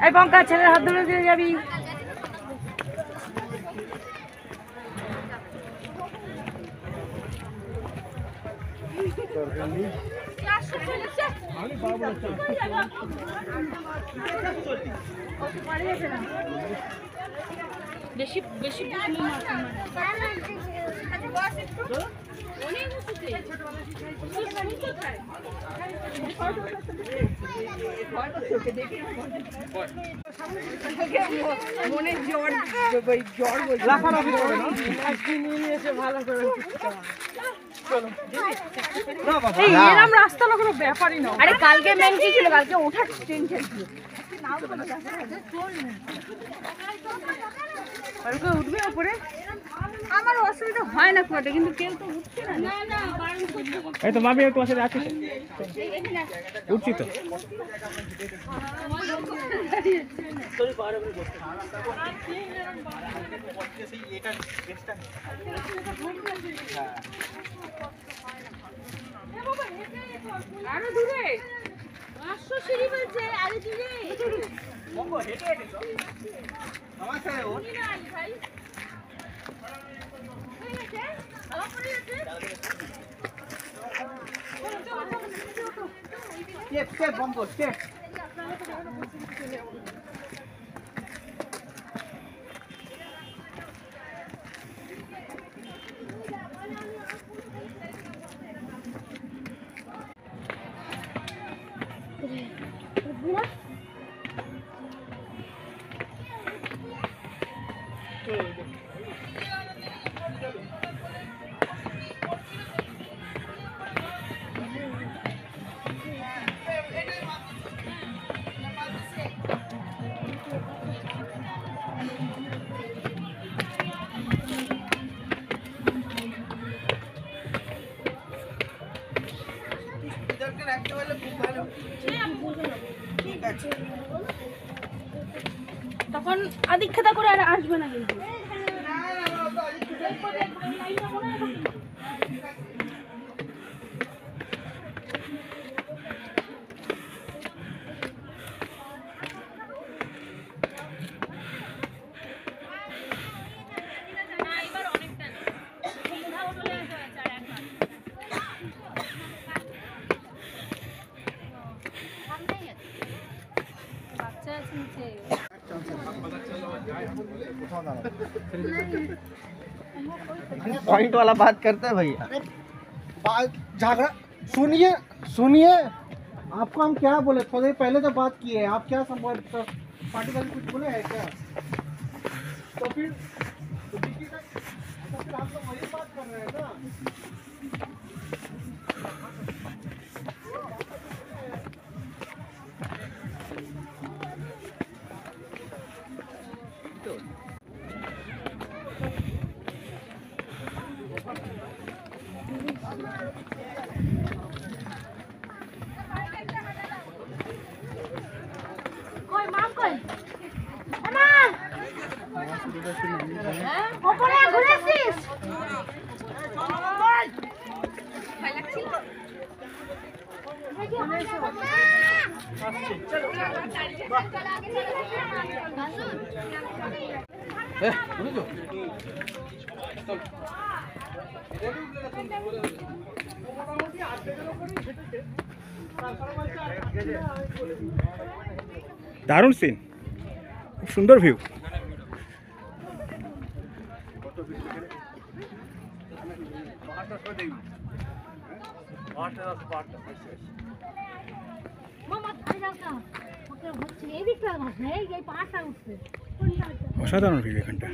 এই বঙ্কা ছেলের হাত ধরে দিয়ে যাবি। বেশি বেশি মনে জ্বর জ্বর ভালো করে এরম রাস্তা না কোনো ব্যাপারই না। আরে কালকে মেন কি ছিল, কালকে ওঠার টেনশন ছিল। কালকে উঠবে উপরে আমার অসুবিধা হয় না কোটে, কিন্তু কেউ তো উঠছে না। এই তো মামি তোমার সাথে আছিস, উঠছি তো। আরো দূরে 500 সিঁড়ি বলছে, আরো দূরে মঙ্গো হেঁটে হেঁটে তো আমার সাথে ওনি না ভাই ঠিক আছে আমার পরে আছে স্টেপ স্টেপ মঙ্গো স্টেপ তখন আদিক্ষেতা করে আর আসবে না কিন্তু पॉइंट वाला बात करते हैं भैया। झगड़ा सुनिए सुनिए, आपको हम क्या बोले, थोड़ी पहले तो बात किए, आप क्या संपर्क पार्टी वाले कुछ बोले हैं क्या? तो फिर आप तो वही बात कर रहे हैं ना। কই মাম কই আমা ওপরে ঘুরেছিস ভাই লাগছিল দারুণ সিন, খুব সুন্দর ভিউ। অসাধারণ ভিউ এখানটা।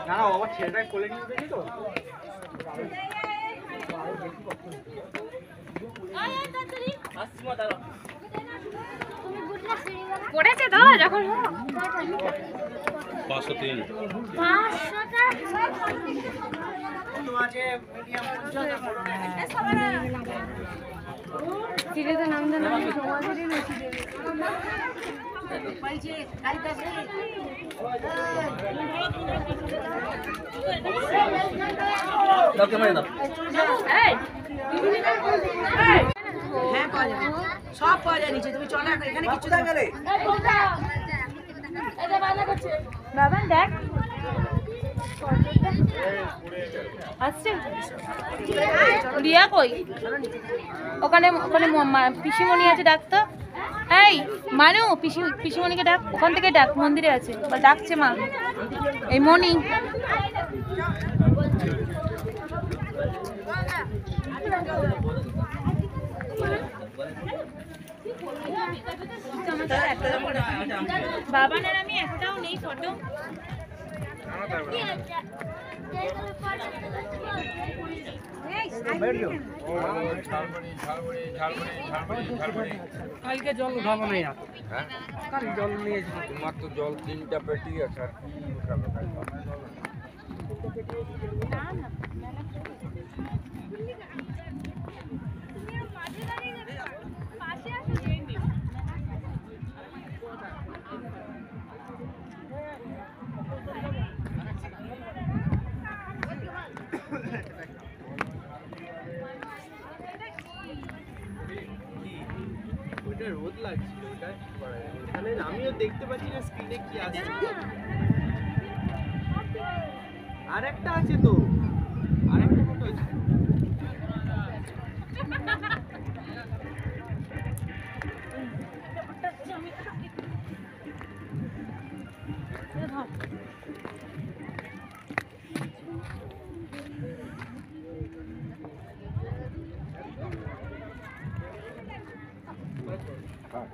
না না বাবা ছেলেটাকে কোলে নিয়ে দেখি তো আয় তাড়াতাড়ি আসছি মা দাঁড়াও। পড়েছে দাদা যখন 503 সিরিজের নাম জানা হ্যাঁ পাওয়া যায় সব পাওয়া যায় নিচে তুমি চলো এখানে কিছু না গেলে বাবা দেখ আসছে রিয়া কই ওখানে ওখানে পিসিমণি আছে ডাক তো এই মানু পিসিমণিকে ডাক ওখান থেকে ডাক মন্দিরে আছে বা ডাকছে মা এই মণি বাবানের আমি একটাও নেই ফটো কালকে জল উঠাবো না ইয়ার কাল জল নিয়ে তোমার তো জল 3টা পেটি আছে আর কি উঠাবে ওটা রোদ লাগছিল ওটা কি করা যাবে এখানে আমিও দেখতে পাচ্ছি না স্ক্রিনে কি আসছে আরেকটা আছে তো আরেকটা ফটো আছে হ্যাঁ